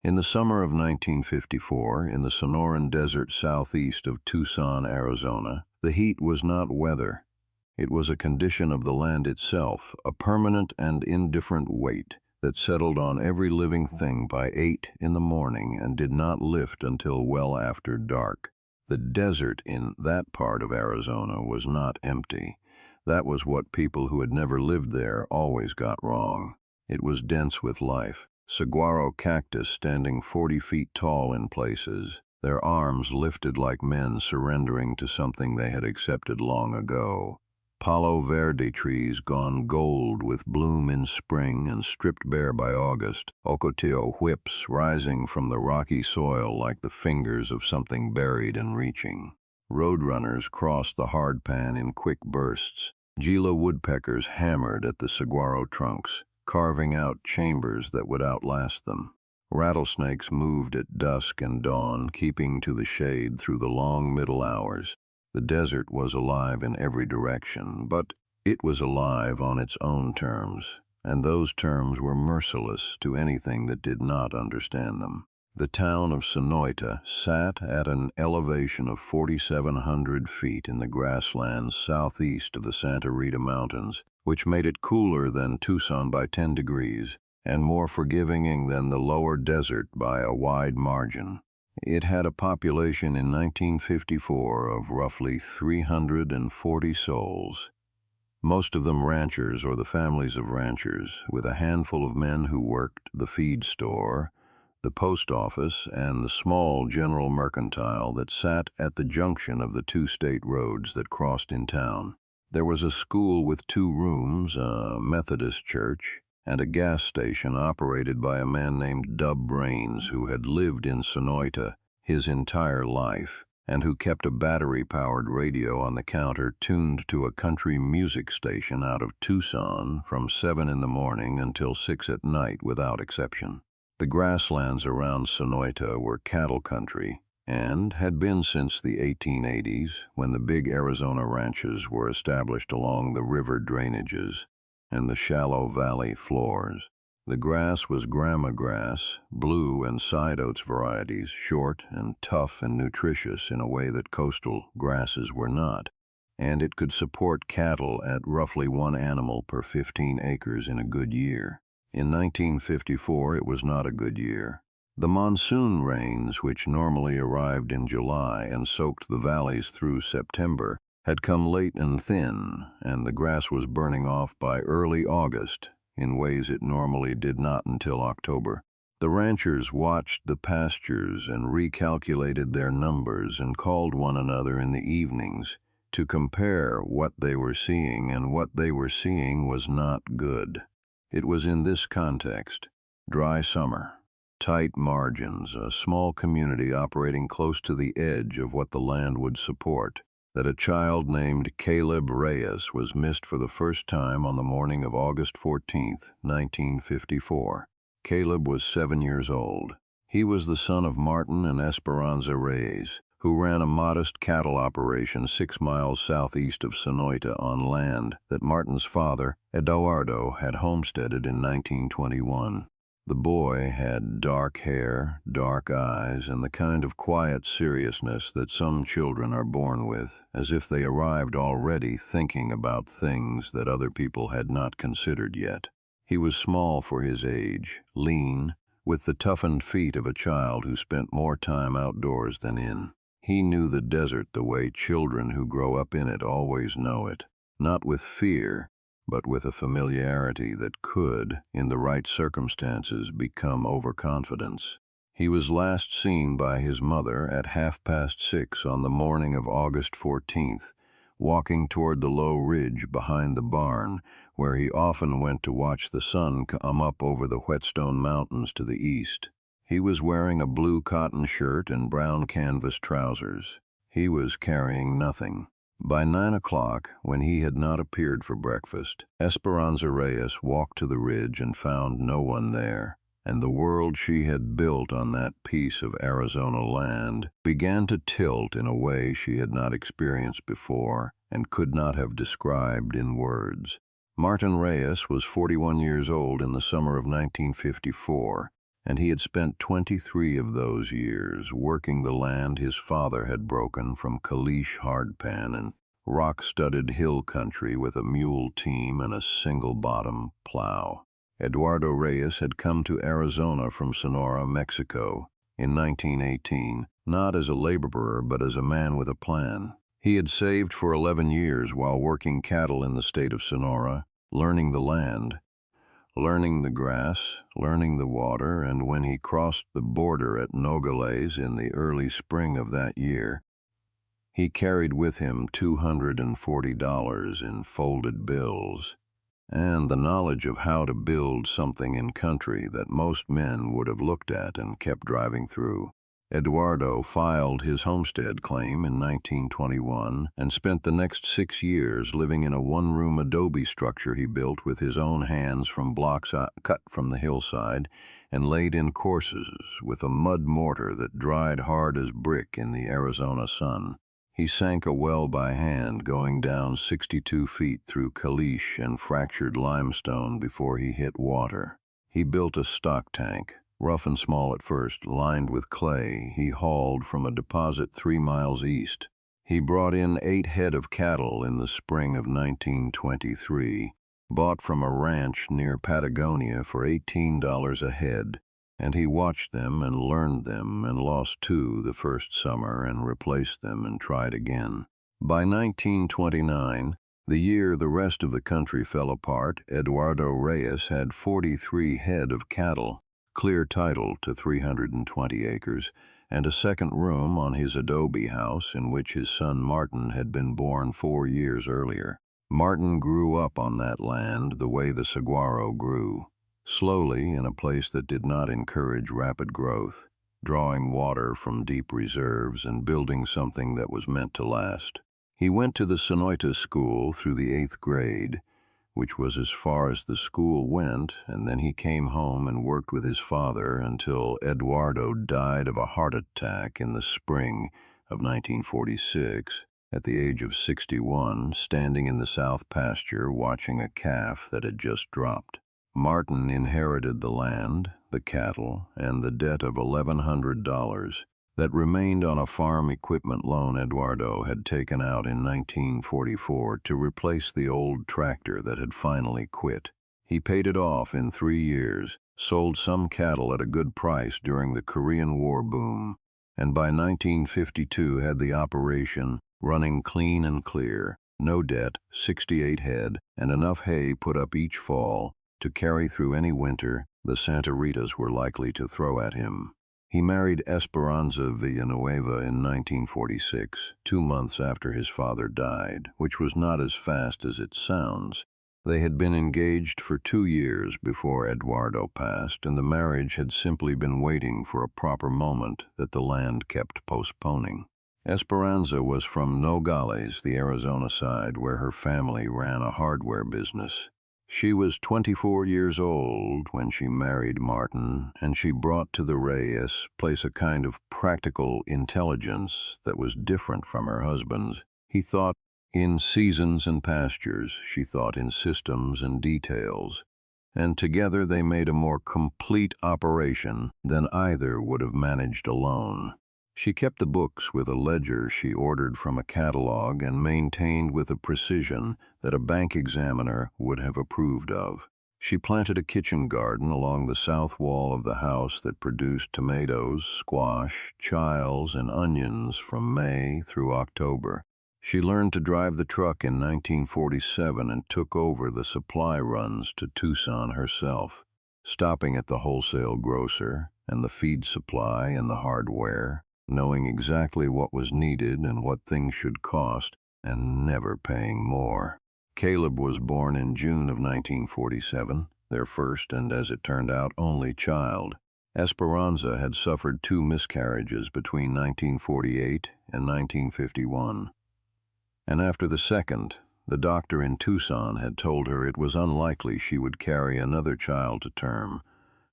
In the summer of 1954, in the Sonoran Desert southeast of Tucson, Arizona, the heat was not weather. It was a condition of the land itself, a permanent and indifferent weight that settled on every living thing by 8 in the morning and did not lift until well after dark. The desert in that part of Arizona was not empty. That was what people who had never lived there always got wrong. It was dense with life. Saguaro cactus standing 40 feet tall in places, their arms lifted like men surrendering to something they had accepted long ago. Palo Verde trees gone gold with bloom in spring and stripped bare by August. Ocotillo whips rising from the rocky soil like the fingers of something buried and reaching. Roadrunners crossed the hardpan in quick bursts. Gila woodpeckers hammered at the saguaro trunks, carving out chambers that would outlast them. Rattlesnakes moved at dusk and dawn, keeping to the shade through the long middle hours. The desert was alive in every direction, but it was alive on its own terms, and those terms were merciless to anything that did not understand them. The town of Sonoita sat at an elevation of 4,700 feet in the grasslands southeast of the Santa Rita Mountains, which made it cooler than Tucson by 10 degrees and more forgiving than the lower desert by a wide margin. It had a population in 1954 of roughly 340 souls, most of them ranchers or the families of ranchers, with a handful of men who worked the feed store, the post office, and the small general mercantile that sat at the junction of the two state roads that crossed in town. There was a school with 2 rooms, a Methodist church, and a gas station operated by a man named Dub Brains, who had lived in Sonoita his entire life and who kept a battery-powered radio on the counter tuned to a country music station out of Tucson from 7 in the morning until 6 at night without exception. The grasslands around Sonoita were cattle country and had been since the 1880s, when the big Arizona ranches were established along the river drainages and the shallow valley floors. The grass was grama grass, blue and side oats varieties, short and tough and nutritious in a way that coastal grasses were not, and it could support cattle at roughly 1 animal per 15 acres in a good year. In 1954, it was not a good year. The monsoon rains, which normally arrived in July and soaked the valleys through September, had come late and thin, and the grass was burning off by early August in ways it normally did not until October. The ranchers watched the pastures and recalculated their numbers and called one another in the evenings to compare what they were seeing, and what they were seeing was not good. It was in this context, dry summer, tight margins, a small community operating close to the edge of what the land would support, that a child named Caleb Reyes was missed for the first time on the morning of August 14, 1954. Caleb was 7 years old. He was the son of Martin and Esperanza Reyes, who ran a modest cattle operation 6 miles southeast of Sonoita on land that Martin's father, Eduardo, had homesteaded in 1921. The boy had dark hair, dark eyes, and the kind of quiet seriousness that some children are born with, as if they arrived already thinking about things that other people had not considered yet. He was small for his age, lean, with the toughened feet of a child who spent more time outdoors than in. He knew the desert the way children who grow up in it always know it, not with fear, but with a familiarity that could, in the right circumstances, become overconfidence. He was last seen by his mother at 6:30 on the morning of August 14th, walking toward the low ridge behind the barn, where he often went to watch the sun come up over the Whetstone Mountains to the east. He was wearing a blue cotton shirt and brown canvas trousers. He was carrying nothing. By 9 o'clock, when he had not appeared for breakfast, Esperanza Reyes walked to the ridge and found no one there, and the world she had built on that piece of Arizona land began to tilt in a way she had not experienced before and could not have described in words. Martin Reyes was 41 years old in the summer of 1954, and he had spent 23 of those years working the land his father had broken from caliche hardpan and rock-studded hill country with a mule team and a single-bottom plow. Eduardo Reyes had come to Arizona from Sonora, Mexico, in 1918, not as a laborer but as a man with a plan. He had saved for 11 years while working cattle in the state of Sonora, learning the land, learning the grass, learning the water, and when he crossed the border at Nogales in the early spring of that year, he carried with him $240 in folded bills and the knowledge of how to build something in country that most men would have looked at and kept driving through. Eduardo filed his homestead claim in 1921 and spent the next 6 years living in a one-room adobe structure he built with his own hands from blocks cut from the hillside and laid in courses with a mud mortar that dried hard as brick in the Arizona sun. He sank a well by hand, going down 62 feet through caliche and fractured limestone before he hit water. He built a stock tank, rough and small at first, lined with clay he hauled from a deposit 3 miles east. He brought in 8 head of cattle in the spring of 1923, bought from a ranch near Patagonia for $18 a head, and he watched them and learned them and lost 2 the first summer and replaced them and tried again. By 1929, the year the rest of the country fell apart, Eduardo Reyes had 43 head of cattle, clear title to 320 acres, and a second room on his adobe house in which his son Martin had been born 4 years earlier. Martin grew up on that land the way the saguaro grew, slowly in a place that did not encourage rapid growth, drawing water from deep reserves and building something that was meant to last. He went to the Sonoita school through the 8th grade, which was as far as the school went, and then he came home and worked with his father until Eduardo died of a heart attack in the spring of 1946, at the age of 61, standing in the south pasture watching a calf that had just dropped. Martin inherited the land, the cattle, and the debt of $1,100 that remained on a farm equipment loan Eduardo had taken out in 1944 to replace the old tractor that had finally quit. He paid it off in 3 years, sold some cattle at a good price during the Korean War boom, and by 1952 had the operation running clean and clear, no debt, 68 head, and enough hay put up each fall to carry through any winter the Santa Ritas were likely to throw at him. He married Esperanza Villanueva in 1946, 2 months after his father died, which was not as fast as it sounds. They had been engaged for 2 years before Eduardo passed, and the marriage had simply been waiting for a proper moment that the land kept postponing. Esperanza was from Nogales, the Arizona side, where her family ran a hardware business. She was 24 years old when she married Martin, and she brought to the Reyes place a kind of practical intelligence that was different from her husband's. He thought in seasons and pastures, she thought in systems and details, and together they made a more complete operation than either would have managed alone. She kept the books with a ledger she ordered from a catalog and maintained with a precision that a bank examiner would have approved of. She planted a kitchen garden along the south wall of the house that produced tomatoes, squash, chiles, and onions from May through October. She learned to drive the truck in 1947 and took over the supply runs to Tucson herself, stopping at the wholesale grocer and the feed supply and the hardware, knowing exactly what was needed and what things should cost, and never paying more. Caleb was born in June of 1947, their first and, as it turned out, only child. Esperanza had suffered 2 miscarriages between 1948 and 1951. And after the second, the doctor in Tucson had told her it was unlikely she would carry another child to term,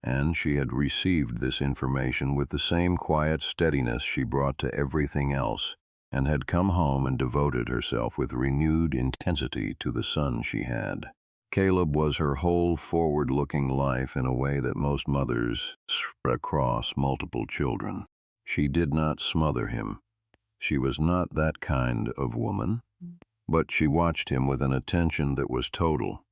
and she had received this information with the same quiet steadiness she brought to everything else, and had come home and devoted herself with renewed intensity to the son she had. Caleb was her whole forward-looking life in a way that most mothers spread across multiple children. She did not smother him. She was not that kind of woman, but she watched him with an attention that was total,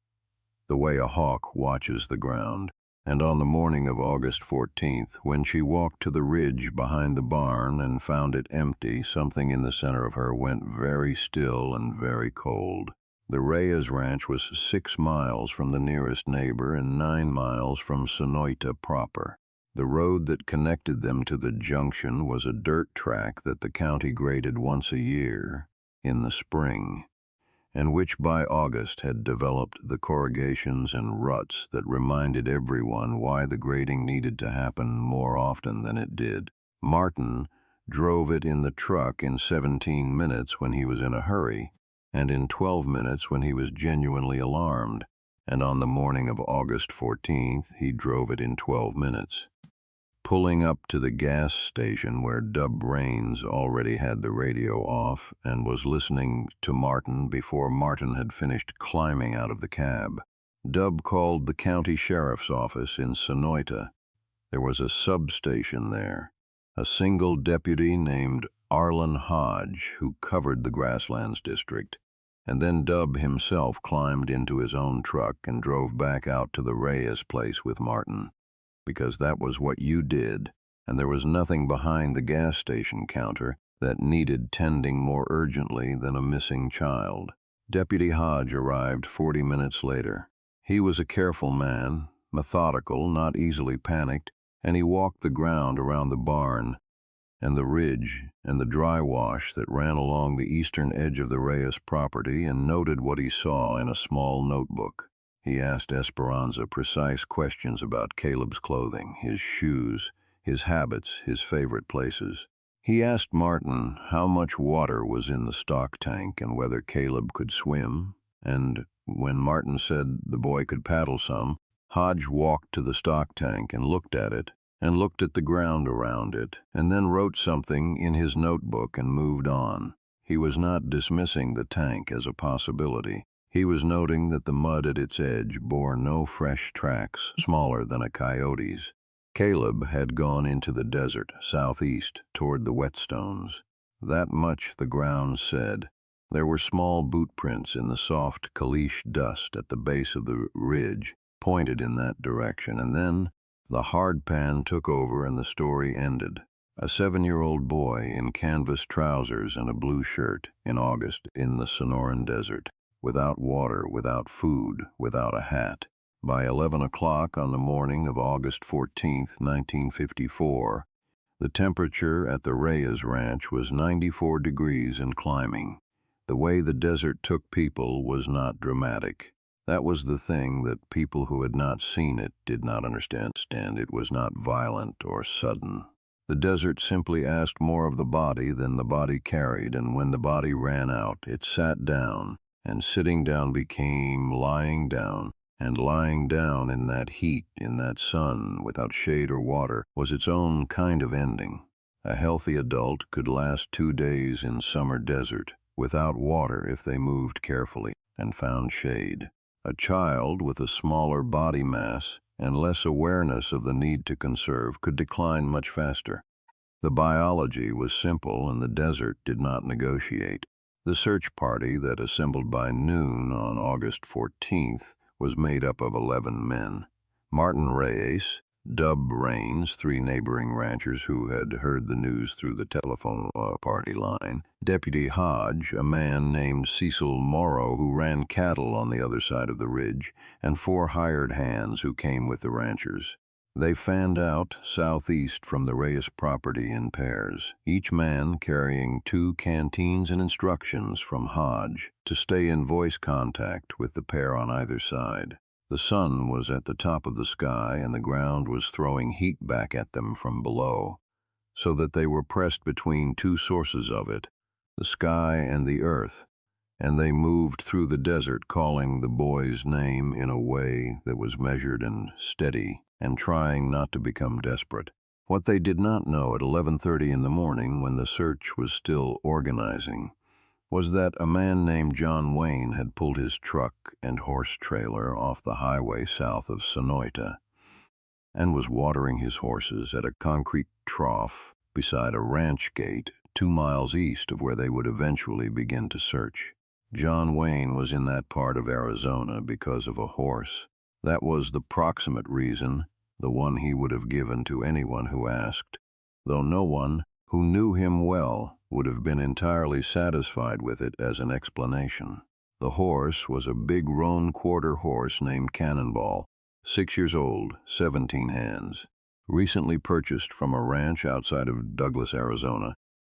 the way a hawk watches the ground. And on the morning of August 14th, when she walked to the ridge behind the barn and found it empty, something in the center of her went very still and very cold. The Reyes Ranch was 6 miles from the nearest neighbor and 9 miles from Sonoita proper. The road that connected them to the junction was a dirt track that the county graded once a year in the spring, and which by August had developed the corrugations and ruts that reminded everyone why the grading needed to happen more often than it did. Martin drove it in the truck in 17 minutes when he was in a hurry, and in 12 minutes when he was genuinely alarmed, and on the morning of August 14th he drove it in 12 minutes. Pulling up to the gas station where Dub Raines already had the radio off and was listening to Martin before Martin had finished climbing out of the cab, Dub called the county sheriff's office in Sonoita. There was a substation there, a single deputy named Arlen Hodge who covered the Grasslands district, and then Dub himself climbed into his own truck and drove back out to the Reyes place with Martin, because that was what you did, and there was nothing behind the gas station counter that needed tending more urgently than a missing child. Deputy Hodge arrived 40 minutes later. He was a careful man, methodical, not easily panicked, and he walked the ground around the barn and the ridge and the dry wash that ran along the eastern edge of the Reyes property and noted what he saw in a small notebook. He asked Esperanza precise questions about Caleb's clothing, his shoes, his habits, his favorite places. He asked Martin how much water was in the stock tank and whether Caleb could swim, and when Martin said the boy could paddle some, Hodge walked to the stock tank and looked at it, and looked at the ground around it, and then wrote something in his notebook and moved on. He was not dismissing the tank as a possibility. He was noting that the mud at its edge bore no fresh tracks smaller than a coyote's. Caleb had gone into the desert, southeast, toward the whetstones. That much the ground said. There were small boot prints in the soft caliche dust at the base of the ridge, pointed in that direction, and then the hard pan took over and the story ended. A 7-year-old boy in canvas trousers and a blue shirt in August in the Sonoran desert, without water, without food, without a hat. By 11 o'clock on the morning of August 14th, 1954, the temperature at the Reyes Ranch was 94 degrees and climbing. The way the desert took people was not dramatic. That was the thing that people who had not seen it did not understand. It was not violent or sudden. The desert simply asked more of the body than the body carried, and when the body ran out, it sat down, and sitting down became lying down, and lying down in that heat, in that sun, without shade or water, was its own kind of ending. A healthy adult could last 2 days in summer desert, without water if they moved carefully and found shade. A child with a smaller body mass and less awareness of the need to conserve could decline much faster. The biology was simple and the desert did not negotiate. The search party that assembled by noon on August 14th was made up of 11 men. Martin Reyes, Dub Raines, 3 neighboring ranchers who had heard the news through the telephone party line, Deputy Hodge, a man named Cecil Morrow who ran cattle on the other side of the ridge, and 4 hired hands who came with the ranchers. They fanned out southeast from the Reyes property in pairs, each man carrying 2 canteens and instructions from Hodge to stay in voice contact with the pair on either side. The sun was at the top of the sky and the ground was throwing heat back at them from below, so that they were pressed between 2 sources of it, the sky and the earth, and they moved through the desert calling the boy's name in a way that was measured and steady and trying not to become desperate. What they did not know at 11:30 in the morning, when the search was still organizing, was that a man named John Wayne had pulled his truck and horse trailer off the highway south of Sonoita and was watering his horses at a concrete trough beside a ranch gate 2 miles east of where they would eventually begin to search. John Wayne was in that part of Arizona because of a horse. That was the proximate reason, the one he would have given to anyone who asked, though no one who knew him well would have been entirely satisfied with it as an explanation. The horse was a big roan quarter horse named Cannonball, 6 years old, 17 hands, recently purchased from a ranch outside of Douglas, Arizona,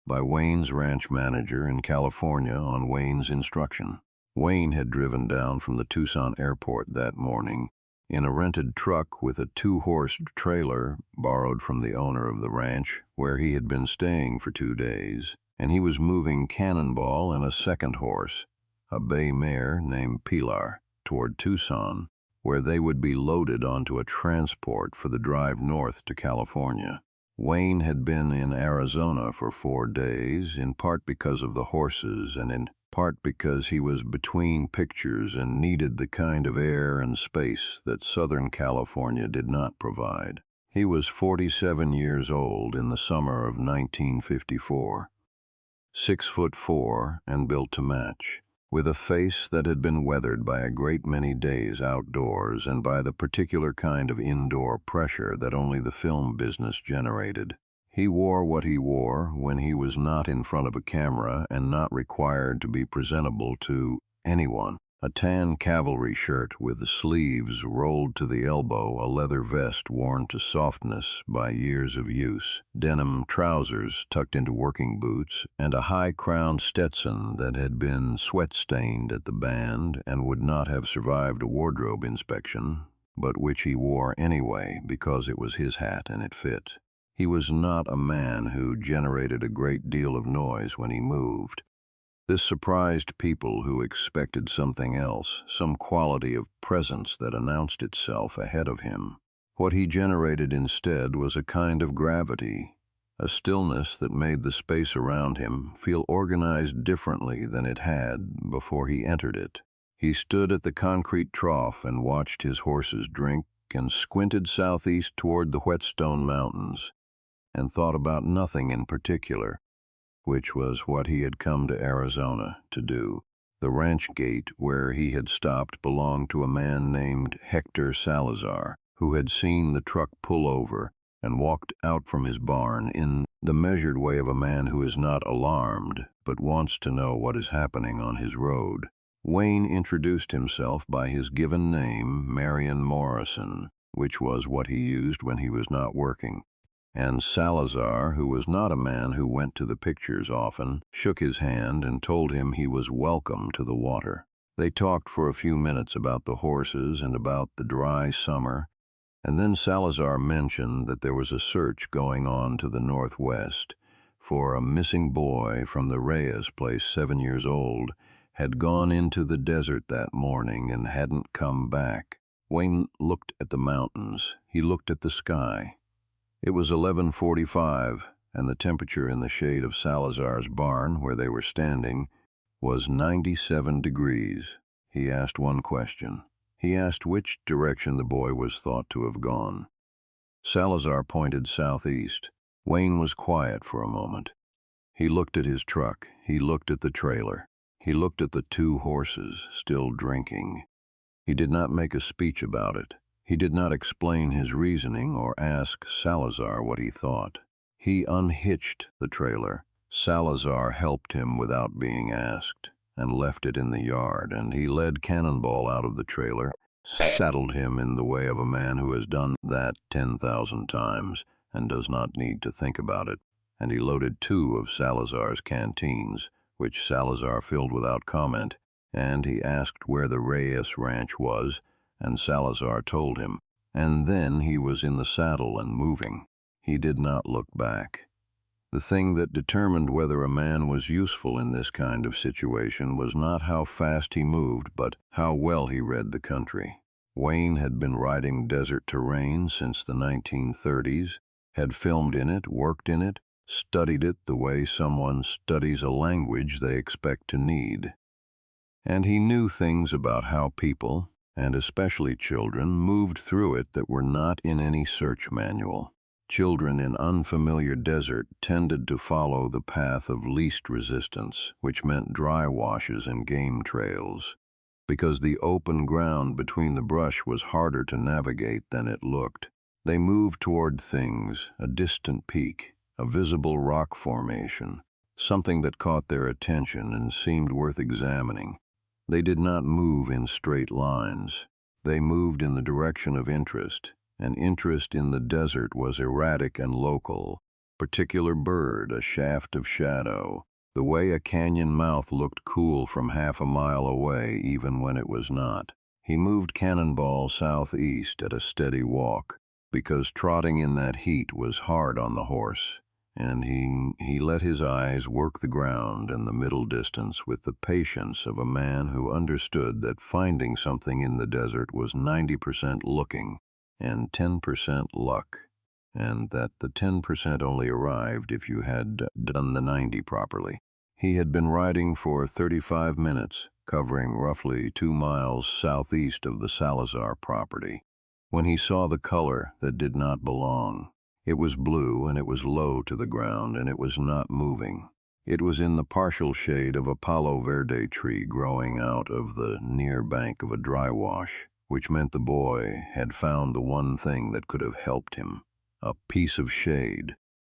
by Wayne's ranch manager in California on Wayne's instruction. Wayne had driven down from the Tucson airport that morning in a rented truck with a 2-horse trailer borrowed from the owner of the ranch where he had been staying for 2 days, and he was moving Cannonball and a second horse, a bay mare named Pilar, toward Tucson, where they would be loaded onto a transport for the drive north to California. Wayne had been in Arizona for 4 days, in part because of the horses and in part because he was between pictures and needed the kind of air and space that Southern California did not provide. He was 47 years old in the summer of 1954, 6'4" and built to match, with a face that had been weathered by a great many days outdoors and by the particular kind of indoor pressure that only the film business generated. He wore what he wore when he was not in front of a camera and not required to be presentable to anyone. A tan cavalry shirt with the sleeves rolled to the elbow, a leather vest worn to softness by years of use, denim trousers tucked into working boots, and a high-crowned Stetson that had been sweat-stained at the band and would not have survived a wardrobe inspection, but which he wore anyway because it was his hat and it fit. He was not a man who generated a great deal of noise when he moved. This surprised people who expected something else, some quality of presence that announced itself ahead of him. What he generated instead was a kind of gravity, a stillness that made the space around him feel organized differently than it had before he entered it. He stood at the concrete trough and watched his horses drink and squinted southeast toward the Whetstone Mountains and thought about nothing in particular, which was what he had come to Arizona to do. The ranch gate where he had stopped belonged to a man named Hector Salazar, who had seen the truck pull over and walked out from his barn in the measured way of a man who is not alarmed but wants to know what is happening on his road. Wayne introduced himself by his given name, Marion Morrison, which was what he used when he was not working. And Salazar, who was not a man who went to the pictures often, shook his hand and told him he was welcome to the water. They talked for a few minutes about the horses and about the dry summer, and then Salazar mentioned that there was a search going on to the northwest for a missing boy from the Reyes place, 7 years old, had gone into the desert that morning and hadn't come back. Wayne looked at the mountains. He looked at the sky. It was 11:45, and the temperature in the shade of Salazar's barn, where they were standing, was 97 degrees. He asked one question. He asked which direction the boy was thought to have gone. Salazar pointed southeast. Wayne was quiet for a moment. He looked at his truck. He looked at the trailer. He looked at the 2 horses, still drinking. He did not make a speech about it. He did not explain his reasoning or ask Salazar what he thought. He unhitched the trailer. Salazar helped him without being asked and left it in the yard, and he led Cannonball out of the trailer, saddled him in the way of a man who has done that 10,000 times and does not need to think about it, and he loaded 2 of Salazar's canteens, which Salazar filled without comment, and he asked where the Reyes Ranch was, and Salazar told him, and then he was in the saddle and moving. He did not look back. The thing that determined whether a man was useful in this kind of situation was not how fast he moved, but how well he read the country. Wayne had been riding desert terrain since the 1930s, had filmed in it, worked in it, studied it the way someone studies a language they expect to need. And he knew things about how people, and especially children, moved through it that were not in any search manual. Children in unfamiliar desert tended to follow the path of least resistance, which meant dry washes and game trails, because the open ground between the brush was harder to navigate than it looked. They moved toward things, a distant peak, a visible rock formation, something that caught their attention and seemed worth examining. They did not move in straight lines. They moved in the direction of interest, and interest in the desert was erratic and local. Particular bird, a shaft of shadow, the way a canyon mouth looked cool from half a mile away even when it was not. He moved Cannonball southeast at a steady walk, because trotting in that heat was hard on the horse, and he let his eyes work the ground and the middle distance with the patience of a man who understood that finding something in the desert was 90% looking and 10% luck, and that the 10% only arrived if you had done the 90 properly. He had been riding for 35 minutes, covering roughly 2 miles southeast of the Salazar property, when he saw the color that did not belong. It was blue, and it was low to the ground, and it was not moving. It was in the partial shade of a palo verde tree growing out of the near bank of a dry wash, which meant the boy had found the one thing that could have helped him, a piece of shade,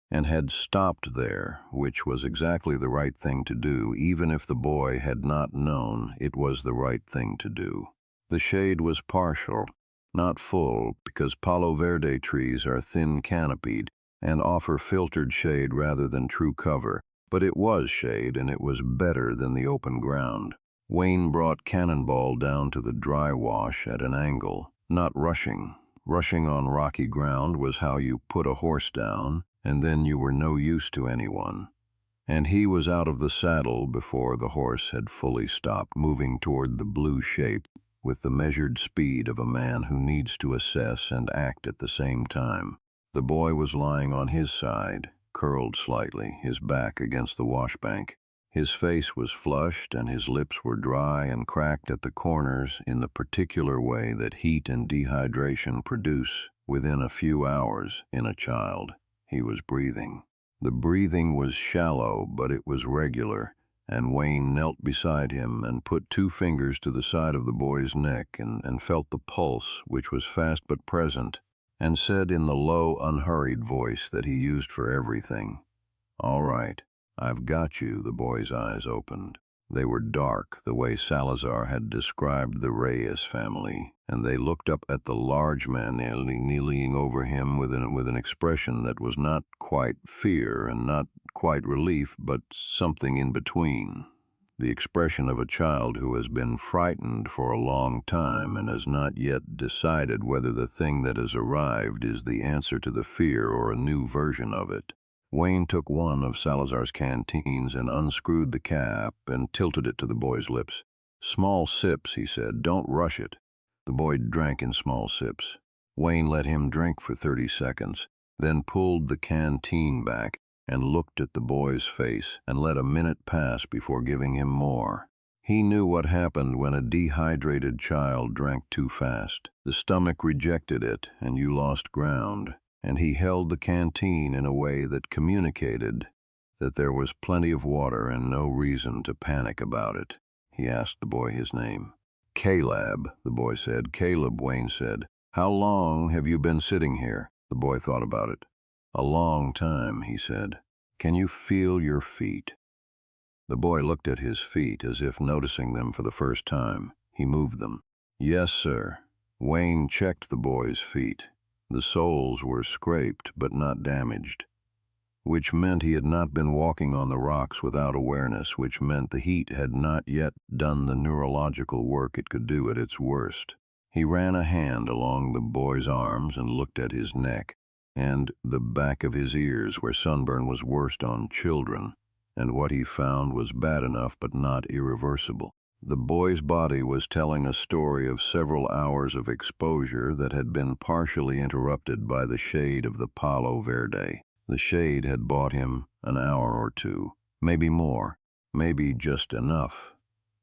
and had stopped there, which was exactly the right thing to do, even if the boy had not known it was the right thing to do. The shade was partial, not full, because palo verde trees are thin canopied and offer filtered shade rather than true cover, but it was shade, and it was better than the open ground. Wayne brought Cannonball down to the dry wash at an angle, not rushing. Rushing on rocky ground was how you put a horse down, and then you were no use to anyone. And he was out of the saddle before the horse had fully stopped moving toward the blue shape with the measured speed of a man who needs to assess and act at the same time. The boy was lying on his side, curled slightly, his back against the washbank. His face was flushed and his lips were dry and cracked at the corners in the particular way that heat and dehydration produce within a few hours in a child. He was breathing. The breathing was shallow, but it was regular, and Wayne knelt beside him and put 2 fingers to the side of the boy's neck and felt the pulse, which was fast but present, and said in the low, unhurried voice that he used for everything, "All right, I've got you." The boy's eyes opened. They were dark, the way Salazar had described the Reyes family, and they looked up at the large man kneeling over him with an expression that was not quite fear and not quite relief, but something in between. The expression of a child who has been frightened for a long time and has not yet decided whether the thing that has arrived is the answer to the fear or a new version of it. Wayne took one of Salazar's canteens and unscrewed the cap and tilted it to the boy's lips. "Small sips," he said. "Don't rush it." The boy drank in small sips. Wayne let him drink for 30 seconds, then pulled the canteen back and looked at the boy's face and let a minute pass before giving him more. He knew what happened when a dehydrated child drank too fast. The stomach rejected it, and you lost ground. And he held the canteen in a way that communicated that there was plenty of water and no reason to panic about it. He asked the boy his name. "Caleb," the boy said. "Caleb," Wayne said. "How long have you been sitting here?" The boy thought about it. "A long time," he said. "Can you feel your feet?" The boy looked at his feet as if noticing them for the first time. He moved them. "Yes, sir." Wayne checked the boy's feet. The soles were scraped but not damaged, which meant he had not been walking on the rocks without awareness, which meant the heat had not yet done the neurological work it could do at its worst. He ran a hand along the boy's arms and looked at his neck and the back of his ears, where sunburn was worst on children, and what he found was bad enough but not irreversible. The boy's body was telling a story of several hours of exposure that had been partially interrupted by the shade of the palo verde. The shade had bought him an hour or two, maybe more, maybe just enough.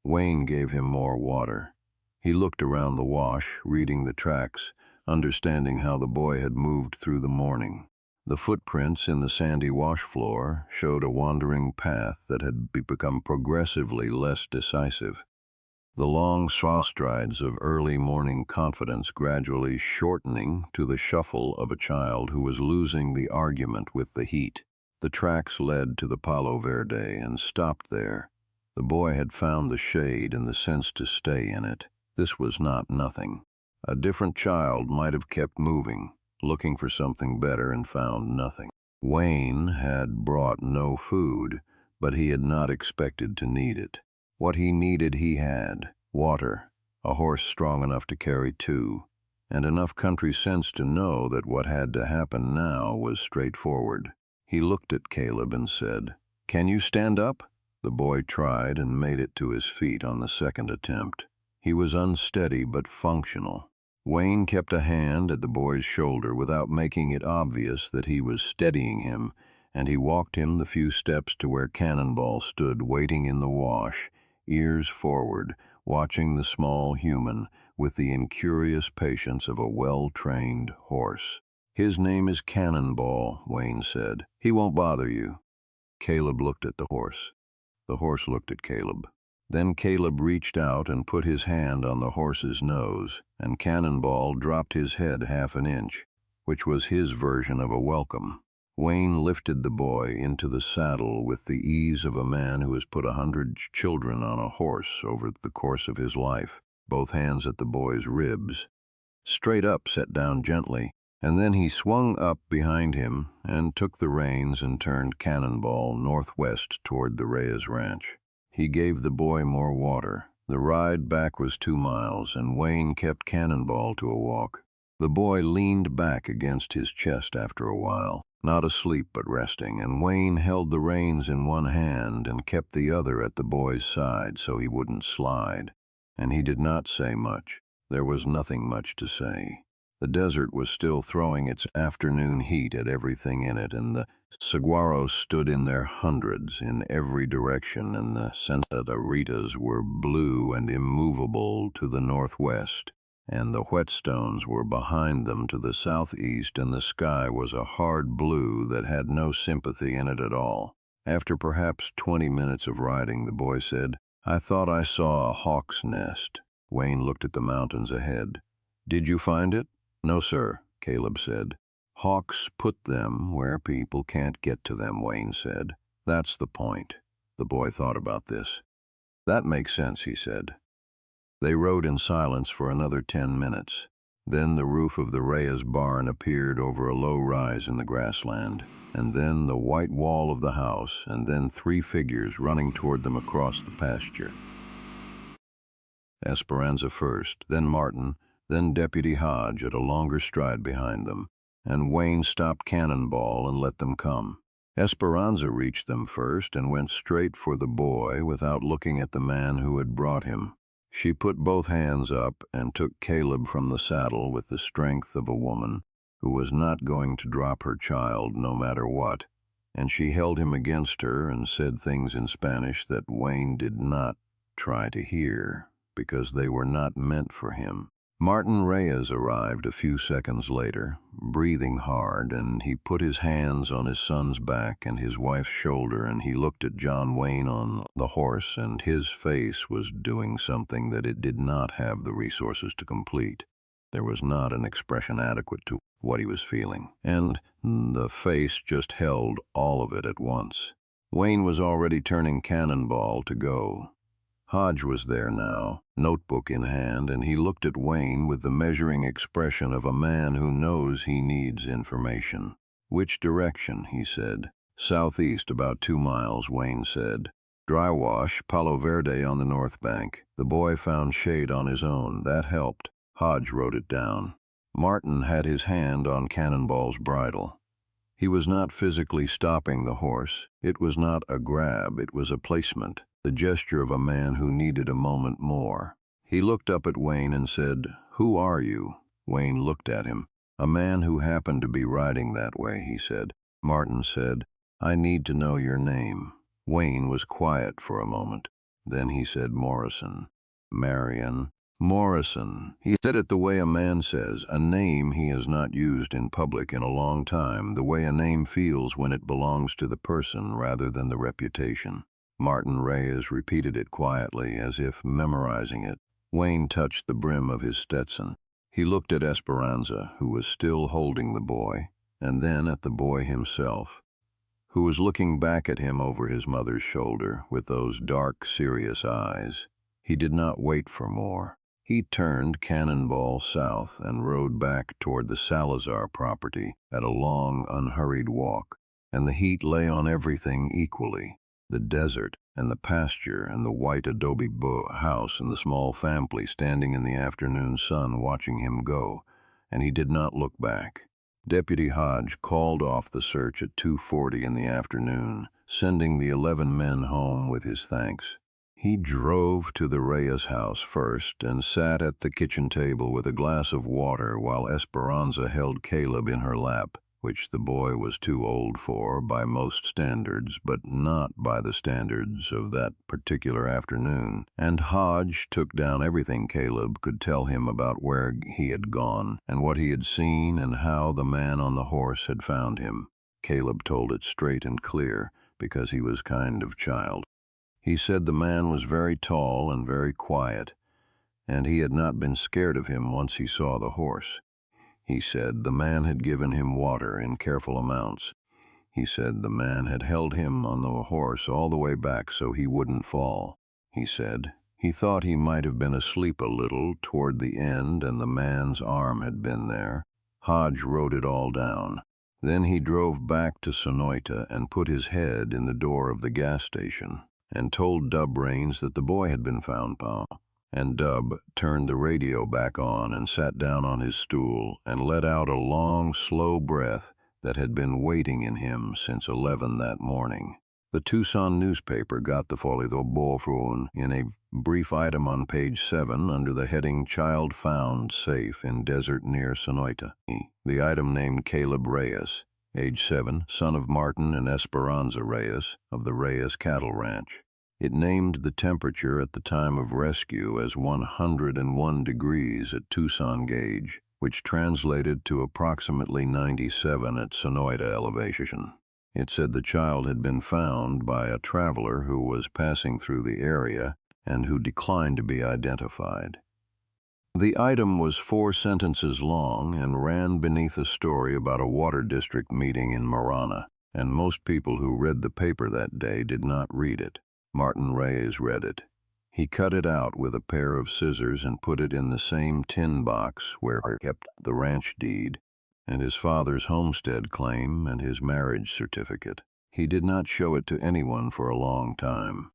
Wayne gave him more water. He looked around the wash, reading the tracks, understanding how the boy had moved through the morning. The footprints in the sandy wash floor showed a wandering path that had become progressively less decisive. The long strides of early morning confidence gradually shortening to the shuffle of a child who was losing the argument with the heat. The tracks led to the Palo Verde and stopped there. The boy had found the shade and the sense to stay in it. This was not nothing. A different child might have kept moving, looking for something better, and found nothing. Wayne had brought no food, but he had not expected to need it. What he needed he had: water, a horse strong enough to carry two, and enough country sense to know that what had to happen now was straightforward. He looked at Caleb and said, "Can you stand up?" The boy tried and made it to his feet on the second attempt. He was unsteady but functional. Wayne kept a hand at the boy's shoulder without making it obvious that he was steadying him, and he walked him the few steps to where Cannonball stood waiting in the wash, ears forward, watching the small human with the incurious patience of a well-trained horse. "His name is Cannonball," Wayne said. "He won't bother you." Caleb looked at the horse. The horse looked at Caleb. Then Caleb reached out and put his hand on the horse's nose, and Cannonball dropped his head half an inch, which was his version of a welcome. Wayne lifted the boy into the saddle with the ease of a man who has put 100 children on a horse over the course of his life, both hands at the boy's ribs. Straight up, set down gently, and then he swung up behind him and took the reins and turned Cannonball northwest toward the Reyes Ranch. He gave the boy more water. The ride back was 2 miles, and Wayne kept Cannonball to a walk. The boy leaned back against his chest after a while, not asleep but resting, and Wayne held the reins in one hand and kept the other at the boy's side so he wouldn't slide. And he did not say much. There was nothing much to say. The desert was still throwing its afternoon heat at everything in it, and the saguaros stood in their hundreds in every direction, and the sensataritas were blue and immovable to the northwest, and the whetstones were behind them to the southeast, and the sky was a hard blue that had no sympathy in it at all. After perhaps 20 minutes of riding, the boy said, "I thought I saw a hawk's nest." Wayne looked at the mountains ahead. "Did you find it?" "No, sir," Caleb said. "Hawks put them where people can't get to them," Wayne said. "That's the point." The boy thought about this. "That makes sense," he said. They rode in silence for another 10 minutes. Then the roof of the Reyes barn appeared over a low rise in the grassland, and then the white wall of the house, and then 3 figures running toward them across the pasture. Esperanza first, then Martin, then Deputy Hodge at a longer stride behind them, and Wayne stopped Cannonball and let them come. Esperanza reached them first and went straight for the boy without looking at the man who had brought him. She put both hands up and took Caleb from the saddle with the strength of a woman who was not going to drop her child no matter what, and she held him against her and said things in Spanish that Wayne did not try to hear, because they were not meant for him. Martin Reyes arrived a few seconds later, breathing hard, and he put his hands on his son's back and his wife's shoulder, and he looked at John Wayne on the horse, and his face was doing something that it did not have the resources to complete. There was not an expression adequate to what he was feeling, and the face just held all of it at once. Wayne was already turning Cannonball to go. Hodge was there now, notebook in hand, and he looked at Wayne with the measuring expression of a man who knows he needs information. "Which direction?" he said. "Southeast, about 2 miles, Wayne said. "Dry wash, Palo Verde on the north bank." The boy found shade on his own. That helped. Hodge wrote it down. Martin had his hand on Cannonball's bridle. He was not physically stopping the horse. It was not a grab, it was a placement, the gesture of a man who needed a moment more. He looked up at Wayne and said, "Who are you?" Wayne looked at him. "A man who happened to be riding that way," he said. Martin said, "I need to know your name." Wayne was quiet for a moment. Then he said, "Morrison." "Marion." "Morrison." He said it the way a man says, a name he has not used in public in a long time, the way a name feels when it belongs to the person rather than the reputation. Martin Reyes repeated it quietly, as if memorizing it. Wayne touched the brim of his Stetson. He looked at Esperanza, who was still holding the boy, and then at the boy himself, who was looking back at him over his mother's shoulder with those dark, serious eyes. He did not wait for more. He turned Cannonball south and rode back toward the Salazar property at a long, unhurried walk, and the heat lay on everything equally. The desert and the pasture and the white adobe house and the small family standing in the afternoon sun watching him go, and he did not look back. Deputy Hodge called off the search at 2:40 in the afternoon, sending the 11 men home with his thanks. He drove to the Reyes house first and sat at the kitchen table with a glass of water while Esperanza held Caleb in her lap, which the boy was too old for by most standards, but not by the standards of that particular afternoon, and Hodge took down everything Caleb could tell him about where he had gone and what he had seen and how the man on the horse had found him. Caleb told it straight and clear because he was kind of child. He said the man was very tall and very quiet, and he had not been scared of him once he saw the horse. He said the man had given him water in careful amounts. He said the man had held him on the horse all the way back so he wouldn't fall. He said he thought he might have been asleep a little toward the end and the man's arm had been there. Hodge wrote it all down. Then he drove back to Sonoita and put his head in the door of the gas station and told Dub Raines that the boy had been found, Pa. And Dub turned the radio back on and sat down on his stool and let out a long, slow breath that had been waiting in him since 11 that morning. The Tucson newspaper got the Folie do Bourgogne in a brief item on page 7 under the heading "Child Found Safe in Desert Near Sonoita." The item named Caleb Reyes, age 7, son of Martin and Esperanza Reyes of the Reyes Cattle Ranch. It named the temperature at the time of rescue as 101 degrees at Tucson gauge, which translated to approximately 97 at Sonoita elevation. It said the child had been found by a traveler who was passing through the area and who declined to be identified. The item was 4 sentences long and ran beneath a story about a water district meeting in Marana, and most people who read the paper that day did not read it. Martin Reyes read it. He cut it out with a pair of scissors and put it in the same tin box where he kept the ranch deed and his father's homestead claim and his marriage certificate. He did not show it to anyone for a long time.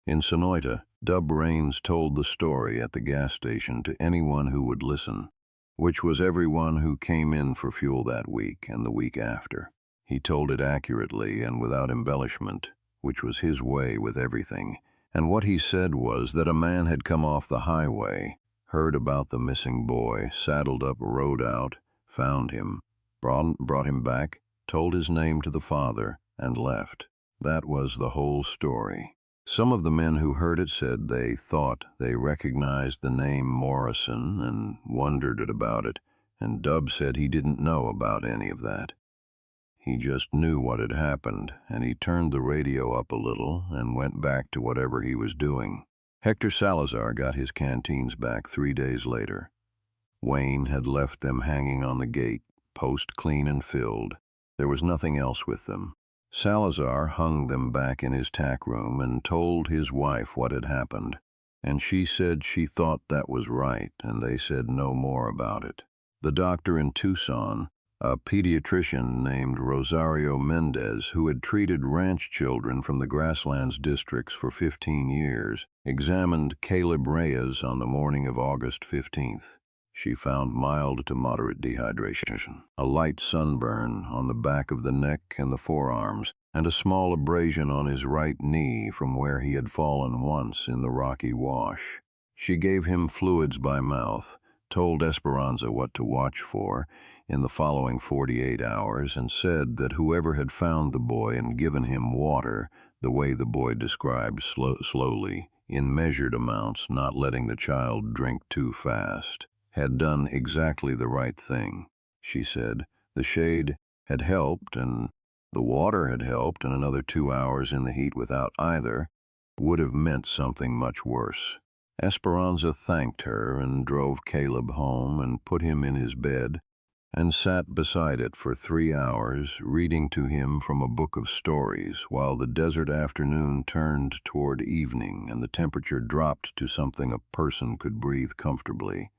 In Sonoita, Dub Raines told the story at the gas station to anyone who would listen, which was everyone who came in for fuel that week and the week after. He told it accurately and without embellishment, which was his way with everything, and what he said was that a man had come off the highway, heard about the missing boy, saddled up, rode out, found him, brought him back, told his name to the father, and left. That was the whole story. Some of the men who heard it said they thought they recognized the name Morrison and wondered about it, and Dub said he didn't know about any of that. He just knew what had happened, and he turned the radio up a little and went back to whatever he was doing. Hector Salazar got his canteens back 3 days later. Wayne had left them hanging on the gate, post clean and filled. There was nothing else with them. Salazar hung them back in his tack room and told his wife what had happened, and she said she thought that was right, and they said no more about it. The doctor in Tucson, a pediatrician named Rosario Mendez, who had treated ranch children from the grasslands districts for 15 years, examined Caleb Reyes on the morning of August 15th. She found mild to moderate dehydration, a light sunburn on the back of the neck and the forearms, and a small abrasion on his right knee from where he had fallen once in the rocky wash. She gave him fluids by mouth, told Esperanza what to watch for, in the following 48 hours and said that whoever had found the boy and given him water, the way the boy described slowly, in measured amounts, not letting the child drink too fast, had done exactly the right thing. She said the shade had helped and the water had helped, and another 2 hours in the heat without either would have meant something much worse. Esperanza thanked her and drove Caleb home and put him in his bed and sat beside it for 3 hours, reading to him from a book of stories, while the desert afternoon turned toward evening and the temperature dropped to something a person could breathe comfortably,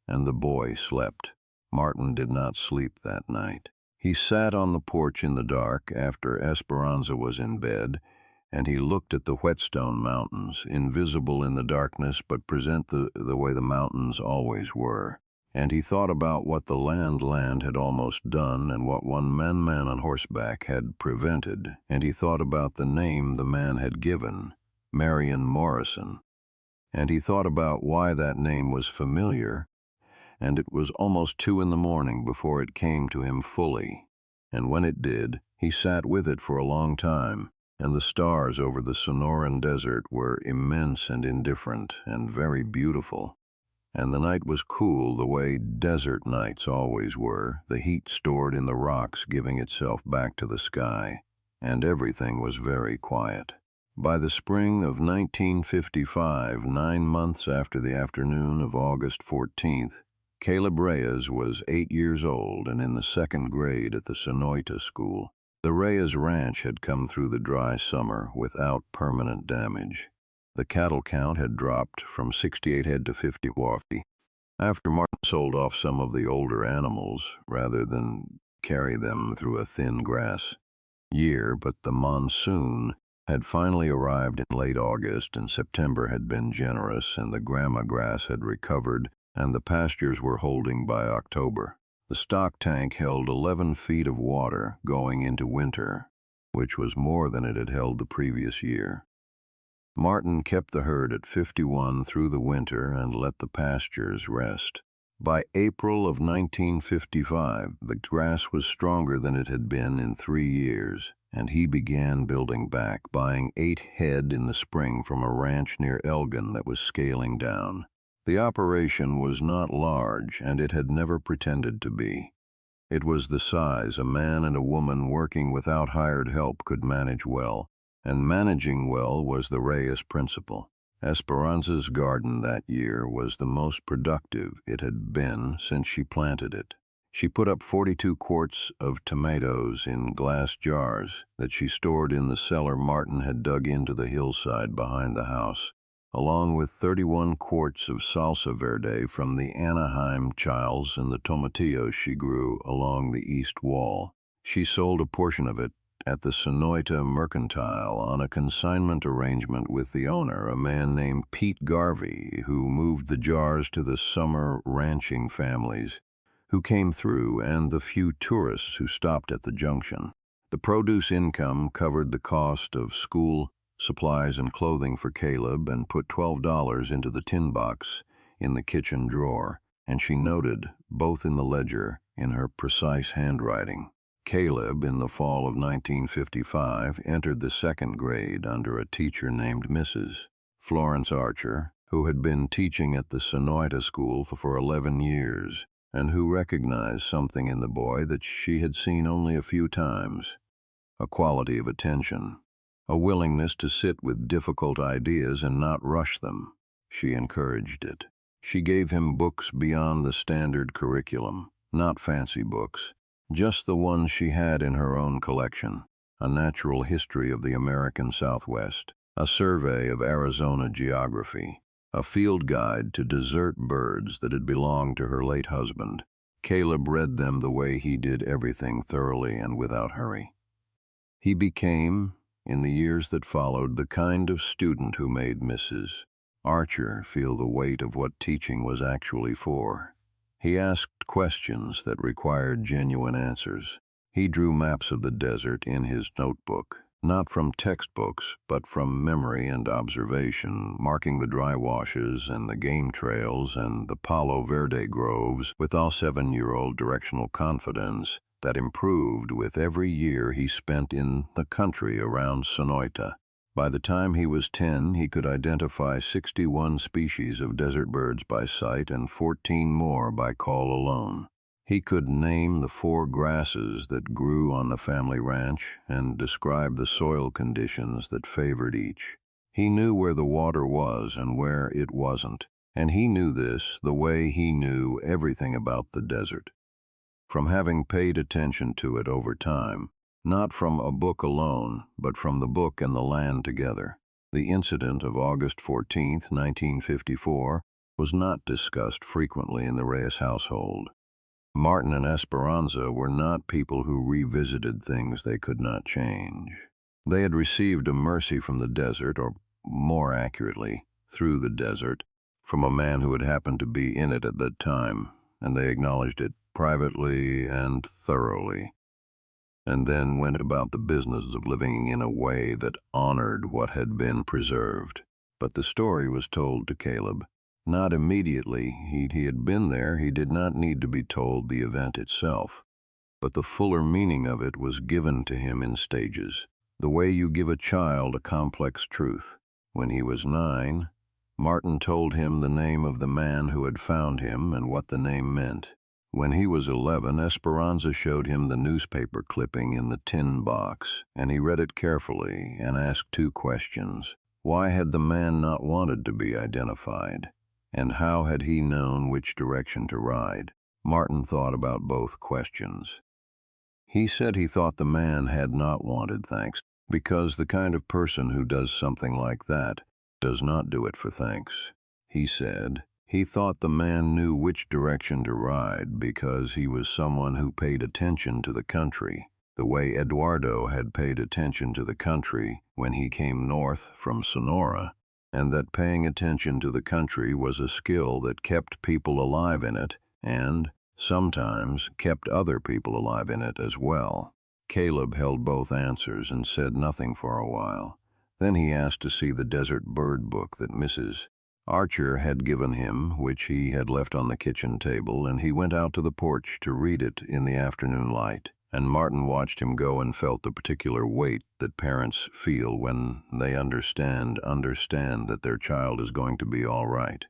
and the boy slept. Martin did not sleep that night. He sat on the porch in the dark after Esperanza was in bed, and he looked at the Whetstone Mountains, invisible in the darkness but present the way the mountains always were. And he thought about what the land had almost done and what one man on horseback had prevented, and he thought about the name the man had given, Marion Morrison. And he thought about why that name was familiar, and it was almost 2 in the morning before it came to him fully. And when it did, he sat with it for a long time, and the stars over the Sonoran Desert were immense and indifferent and very beautiful. And the night was cool the way desert nights always were, the heat stored in the rocks giving itself back to the sky, and everything was very quiet. By the spring of 1955, 9 months after the afternoon of August 14th, Caleb Reyes was 8 years old and in the 2nd grade at the Sonoita school. The Reyes ranch had come through the dry summer without permanent damage. The cattle count had dropped from 68 head to 50 wafty. After Martin sold off some of the older animals rather than carry them through a thin grass year, but the monsoon had finally arrived in late August, and September had been generous, and the grama grass had recovered, and the pastures were holding by October. The stock tank held 11 feet of water going into winter, which was more than it had held the previous year. Martin kept the herd at 51 through the winter and let the pastures rest. By April of 1955, the grass was stronger than it had been in 3 years, and he began building back, buying 8 head in the spring from a ranch near Elgin that was scaling down. The operation was not large, and it had never pretended to be. It was the size a man and a woman working without hired help could manage well, and managing well was the Reyes principle. Esperanza's garden that year was the most productive it had been since she planted it. She put up 42 quarts of tomatoes in glass jars that she stored in the cellar Martin had dug into the hillside behind the house, along with 31 quarts of salsa verde from the Anaheim chiles and the tomatillos she grew along the east wall. She sold a portion of it at the Sonoita Mercantile on a consignment arrangement with the owner, a man named Pete Garvey, who moved the jars to the summer ranching families who came through and the few tourists who stopped at the junction. The produce income covered the cost of school supplies and clothing for Caleb and put $12 into the tin box in the kitchen drawer, and she noted, both in the ledger, in her precise handwriting. Caleb, in the fall of 1955, entered the 2nd grade under a teacher named Mrs. Florence Archer, who had been teaching at the Sonoita school for 11 years, and who recognized something in the boy that she had seen only a few times: a quality of attention, a willingness to sit with difficult ideas and not rush them. She encouraged it. She gave him books beyond the standard curriculum, not fancy books, just the ones she had in her own collection: a natural history of the American Southwest, a survey of Arizona geography, a field guide to desert birds that had belonged to her late husband. Caleb read them the way he did everything, thoroughly and without hurry. He became, in the years that followed, the kind of student who made Mrs. Archer feel the weight of what teaching was actually for. He asked questions that required genuine answers. He drew maps of the desert in his notebook, not from textbooks, but from memory and observation, marking the dry washes and the game trails and the Palo Verde groves with all 7-year-old directional confidence that improved with every year he spent in the country around Sonoita. By the time he was 10, he could identify 61 species of desert birds by sight and 14 more by call alone. He could name the 4 grasses that grew on the family ranch and describe the soil conditions that favored each. He knew where the water was and where it wasn't, and he knew this the way he knew everything about the desert. From having paid attention to it over time, not from a book alone, but from the book and the land together. The incident of August 14, 1954, was not discussed frequently in the Reyes household. Martin and Esperanza were not people who revisited things they could not change. They had received a mercy from the desert, or more accurately, through the desert, from a man who had happened to be in it at that time, and they acknowledged it privately and thoroughly, and then went about the business of living in a way that honored what had been preserved. But the story was told to Caleb. Not immediately. He had been there. He did not need to be told the event itself. But the fuller meaning of it was given to him in stages, the way you give a child a complex truth. When he was 9, Martin told him the name of the man who had found him and what the name meant. When he was 11, Esperanza showed him the newspaper clipping in the tin box, and he read it carefully and asked 2 questions. Why had the man not wanted to be identified? And how had he known which direction to ride? Martin thought about both questions. He said he thought the man had not wanted thanks, because the kind of person who does something like that does not do it for thanks. He said he thought the man knew which direction to ride because he was someone who paid attention to the country, the way Eduardo had paid attention to the country when he came north from Sonora, and that paying attention to the country was a skill that kept people alive in it and, sometimes, kept other people alive in it as well. Caleb held both answers and said nothing for a while. Then he asked to see the desert bird book that Mrs. Archer had given him, which he had left on the kitchen table, and he went out to the porch to read it in the afternoon light. And Martin watched him go and felt the particular weight that parents feel when they understand that their child is going to be all right.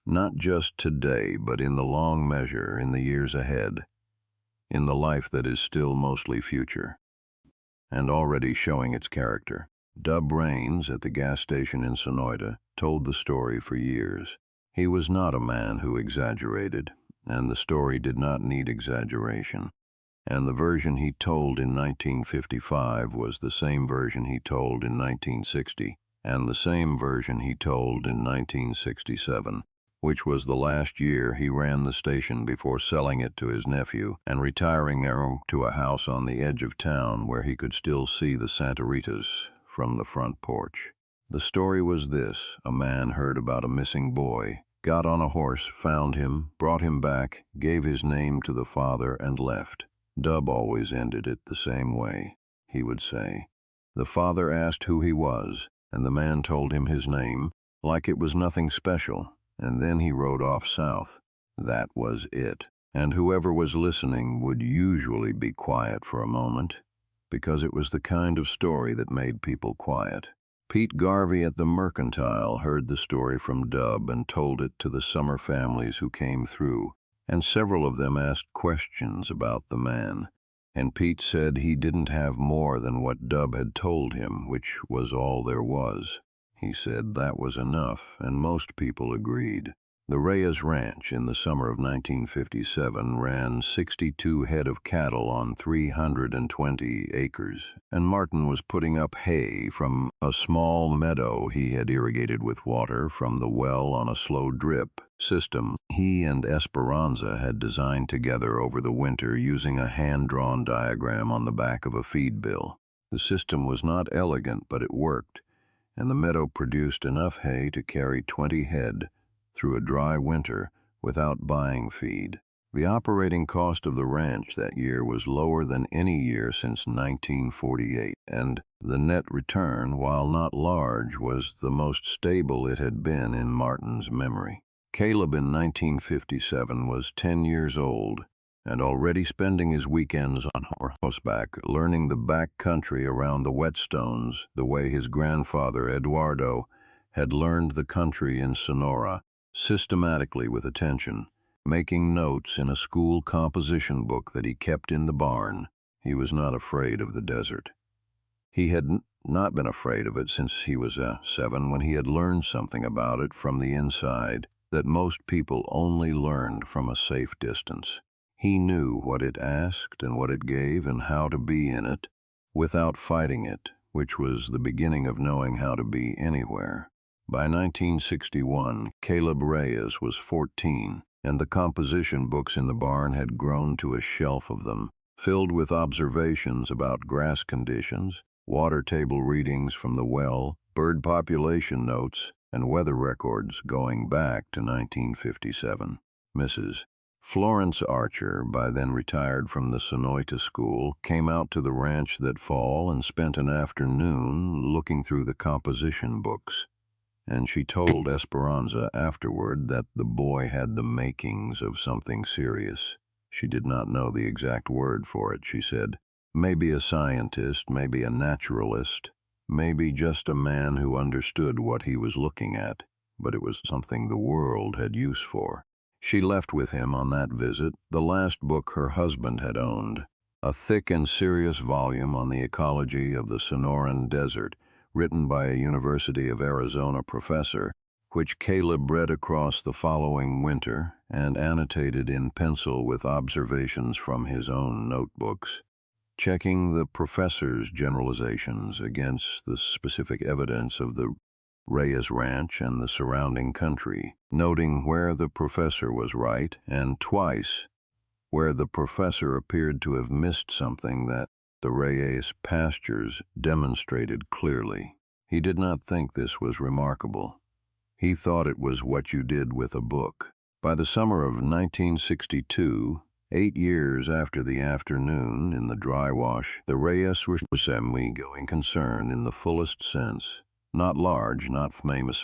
Not just today, but in the long measure, in the years ahead, in the life that is still mostly future, and already showing its character. Dub Raines, at the gas station in Sonoita, told the story for years. He was not a man who exaggerated, and the story did not need exaggeration. And the version he told in 1955 was the same version he told in 1960, and the same version he told in 1967, which was the last year he ran the station before selling it to his nephew and retiring to a house on the edge of town where he could still see the Santa Ritas from the front porch. The story was this: a man heard about a missing boy, got on a horse, found him, brought him back, gave his name to the father, and left. Dub always ended it the same way. He would say, the father asked who he was, and the man told him his name, like it was nothing special, and then he rode off south. That was it. And whoever was listening would usually be quiet for a moment, because it was the kind of story that made people quiet. Pete Garvey at the Mercantile heard the story from Dub and told it to the summer families who came through, and several of them asked questions about the man, and Pete said he didn't have more than what Dub had told him, which was all there was. He said that was enough, and most people agreed. The Reyes Ranch in the summer of 1957 ran 62 head of cattle on 320 acres, and Martin was putting up hay from a small meadow he had irrigated with water from the well on a slow drip system he and Esperanza had designed together over the winter using a hand-drawn diagram on the back of a feed bill. The system was not elegant, but it worked, and the meadow produced enough hay to carry 20 head through a dry winter without buying feed. The operating cost of the ranch that year was lower than any year since 1948, and the net return, while not large, was the most stable it had been in Martin's memory. Caleb in 1957 was 10 years old and already spending his weekends on horseback, learning the back country around the whetstones the way his grandfather, Eduardo, had learned the country in Sonora, systematically with attention, making notes in a school composition book that he kept in the barn. He was not afraid of the desert. He had not been afraid of it since he was 7, when he had learned something about it from the inside that most people only learned from a safe distance. He knew what it asked and what it gave and how to be in it without fighting it, which was the beginning of knowing how to be anywhere. By 1961, Caleb Reyes was 14, and the composition books in the barn had grown to a shelf of them, filled with observations about grass conditions, water table readings from the well, bird population notes, and weather records going back to 1957. Mrs. Florence Archer, by then retired from the Sonoita School, came out to the ranch that fall and spent an afternoon looking through the composition books. And she told Esperanza afterward that the boy had the makings of something serious. She did not know the exact word for it, she said. Maybe a scientist, maybe a naturalist, maybe just a man who understood what he was looking at, but it was something the world had use for. She left with him on that visit the last book her husband had owned, a thick and serious volume on the ecology of the Sonoran Desert, written by a University of Arizona professor, which Caleb read across the following winter and annotated in pencil with observations from his own notebooks, checking the professor's generalizations against the specific evidence of the Reyes Ranch and the surrounding country, noting where the professor was right and twice where the professor appeared to have missed something that the Reyes pastures demonstrated clearly. He did not think this was remarkable. He thought it was what you did with a book. By the summer of 1962, 8 years after the afternoon in the dry wash, the Reyes were a semi-going concern in the fullest sense. Not large, not famous,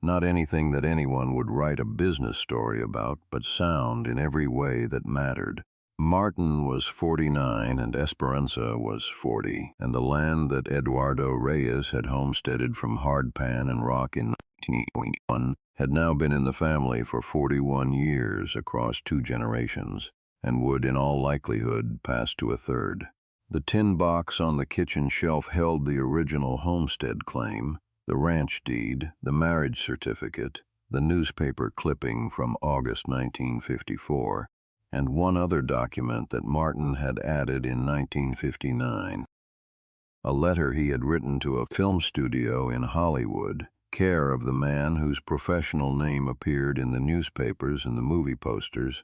not anything that anyone would write a business story about, but sound in every way that mattered. Martin was 49 and Esperanza was 40, and the land that Eduardo Reyes had homesteaded from hardpan and rock in 1921 had now been in the family for 41 years across 2 generations, and would in all likelihood pass to a third. The tin box on the kitchen shelf held the original homestead claim, the ranch deed, the marriage certificate, the newspaper clipping from August 1954, and one other document that Martin had added in 1959. A letter he had written to a film studio in Hollywood, care of the man whose professional name appeared in the newspapers and the movie posters.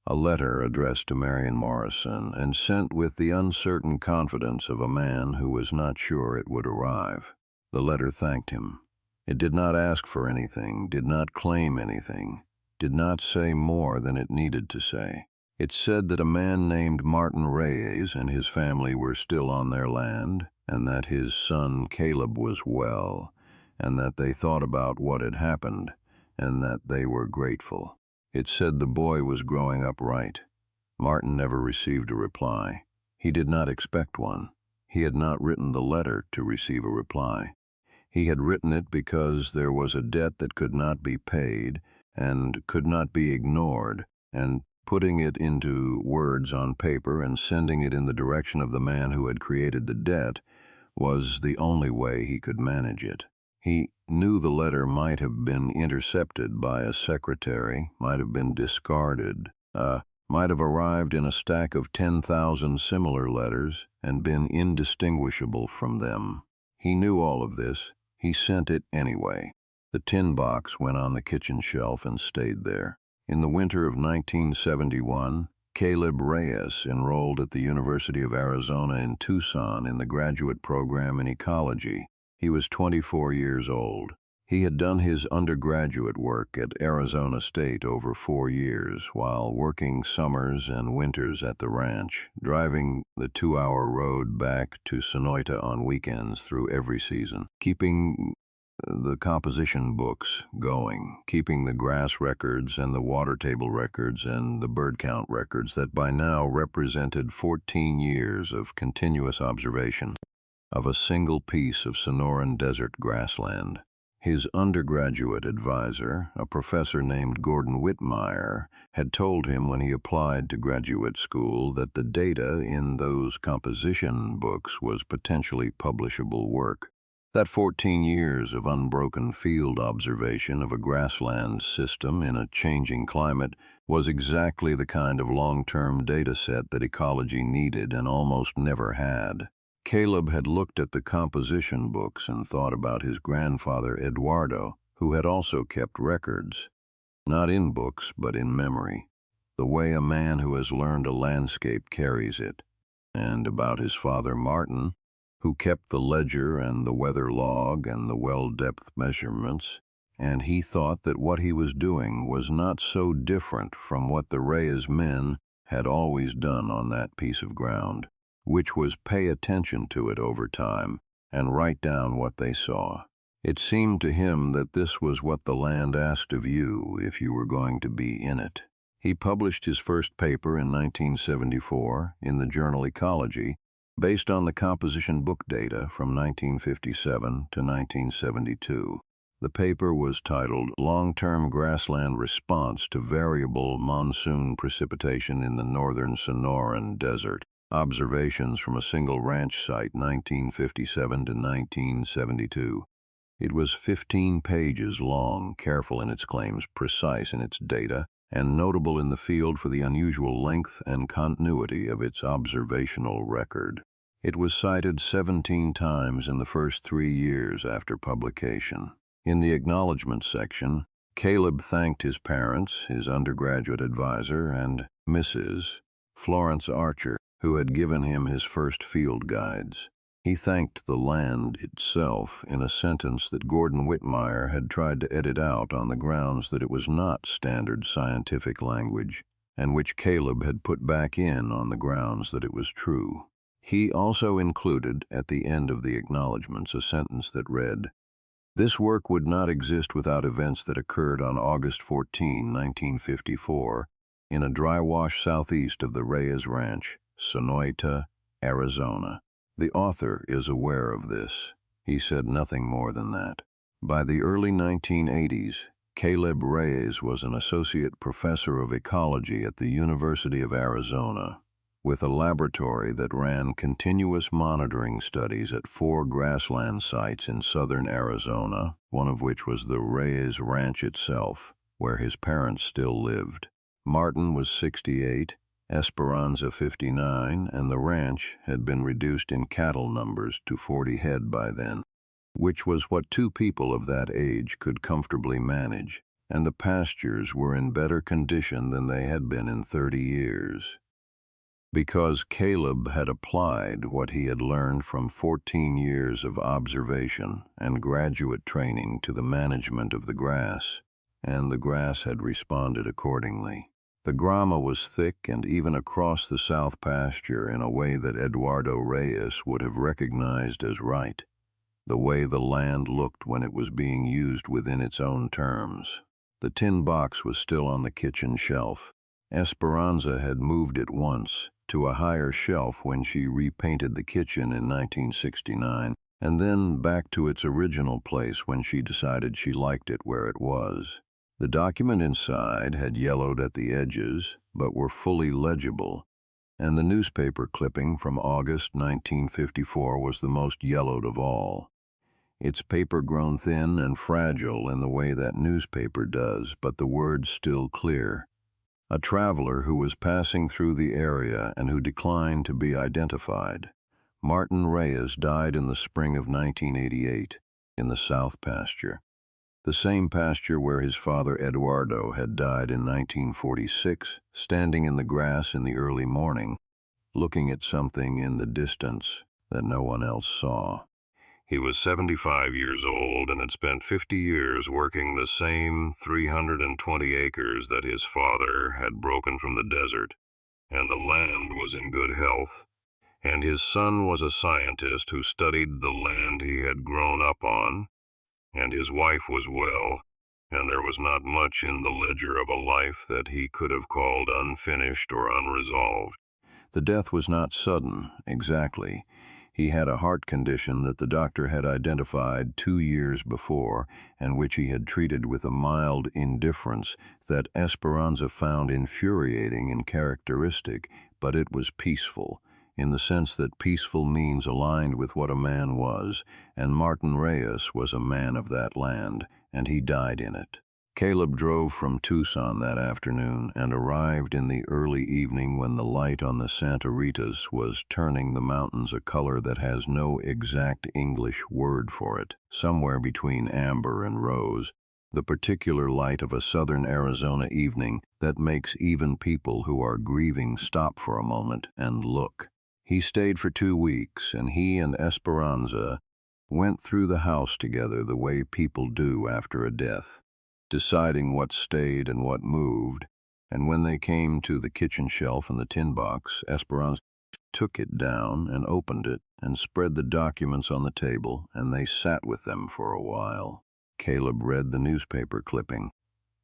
A letter addressed to Marion Morrison and sent with the uncertain confidence of a man who was not sure it would arrive. The letter thanked him. It did not ask for anything, did not claim anything, did not say more than it needed to say. It said that a man named Martin Reyes and his family were still on their land, and that his son Caleb was well, and that they thought about what had happened, and that they were grateful. It said the boy was growing up right. Martin never received a reply. He did not expect one. He had not written the letter to receive a reply. He had written it because there was a debt that could not be paid and could not be ignored, and putting it into words on paper and sending it in the direction of the man who had created the debt was the only way he could manage it. He knew the letter might have been intercepted by a secretary, might have been discarded, might have arrived in a stack of 10,000 similar letters and been indistinguishable from them. He knew all of this. He sent it anyway. The tin box went on the kitchen shelf and stayed there. In the winter of 1971, Caleb Reyes enrolled at the University of Arizona in Tucson in the graduate program in ecology. He was 24 years old. He had done his undergraduate work at Arizona State over 4 years, while working summers and winters at the ranch, driving the 2-hour road back to Sonoita on weekends through every season, keeping the composition books going, keeping the grass records and the water table records and the bird count records that by now represented 14 years of continuous observation of a single piece of Sonoran desert grassland. His undergraduate advisor, a professor named Gordon Whitmire, had told him when he applied to graduate school that the data in those composition books was potentially publishable work. That 14 years of unbroken field observation of a grassland system in a changing climate was exactly the kind of long-term data set that ecology needed and almost never had. Caleb had looked at the composition books and thought about his grandfather Eduardo, who had also kept records, not in books but in memory, the way a man who has learned a landscape carries it, and about his father Martin, who kept the ledger and the weather log and the well depth measurements, and he thought that what he was doing was not so different from what the Reyes men had always done on that piece of ground, which was pay attention to it over time and write down what they saw. It seemed to him that this was what the land asked of you if you were going to be in it. He published his first paper in 1974 in the journal Ecology, based on the composition book data from 1957 to 1972. The paper was titled Long-Term Grassland Response to Variable Monsoon Precipitation in the Northern Sonoran Desert. Observations from a Single Ranch Site, 1957 to 1972. It was 15 pages long, careful in its claims, precise in its data, and notable in the field for the unusual length and continuity of its observational record. It was cited 17 times in the first 3 years after publication. In the acknowledgment section, Caleb thanked his parents, his undergraduate advisor, and Mrs. Florence Archer, who had given him his first field guides. He thanked the land itself in a sentence that Gordon Whitmire had tried to edit out on the grounds that it was not standard scientific language, and which Caleb had put back in on the grounds that it was true. He also included, at the end of the acknowledgments, a sentence that read, "This work would not exist without events that occurred on August 14, 1954, in a dry wash southeast of the Reyes Ranch, Sonoita, Arizona. The author is aware of this." He said nothing more than that. By the early 1980s, Caleb Reyes was an associate professor of ecology at the University of Arizona, with a laboratory that ran continuous monitoring studies at 4 grassland sites in southern Arizona, one of which was the Reyes Ranch itself, where his parents still lived. Martin was 68, Esperanza 59, and the ranch had been reduced in cattle numbers to 40 head by then, which was what 2 people of that age could comfortably manage, and the pastures were in better condition than they had been in 30 years. Because Caleb had applied what he had learned from 14 years of observation and graduate training to the management of the grass, and the grass had responded accordingly. The grama was thick and even across the south pasture in a way that Eduardo Reyes would have recognized as right, the way the land looked when it was being used within its own terms. The tin box was still on the kitchen shelf. Esperanza had moved it once to a higher shelf when she repainted the kitchen in 1969, and then back to its original place when she decided she liked it where it was. The document inside had yellowed at the edges, but were fully legible, and the newspaper clipping from August 1954 was the most yellowed of all. Its paper grown thin and fragile in the way that newspaper does, but the words still clear. A traveler who was passing through the area and who declined to be identified. Martin Reyes died in the spring of 1988 in the south pasture, the same pasture where his father Eduardo had died in 1946, standing in the grass in the early morning, looking at something in the distance that no one else saw. He was 75 years old and had spent 50 years working the same 320 acres that his father had broken from the desert, and the land was in good health. And his son was a scientist who studied the land he had grown up on, and his wife was well, and there was not much in the ledger of a life that he could have called unfinished or unresolved. The death was not sudden, exactly. He had a heart condition that the doctor had identified 2 years before, and which he had treated with a mild indifference that Esperanza found infuriating and characteristic, but it was peaceful, in the sense that peaceful means aligned with what a man was, and Martin Reyes was a man of that land, and he died in it. Caleb drove from Tucson that afternoon and arrived in the early evening when the light on the Santa Ritas was turning the mountains a color that has no exact English word for it, somewhere between amber and rose, the particular light of a southern Arizona evening that makes even people who are grieving stop for a moment and look. He stayed for 2 weeks, and he and Esperanza went through the house together the way people do after a death, deciding what stayed and what moved, and when they came to the kitchen shelf and the tin box, Esperanza took it down and opened it and spread the documents on the table, and they sat with them for a while. Caleb read the newspaper clipping.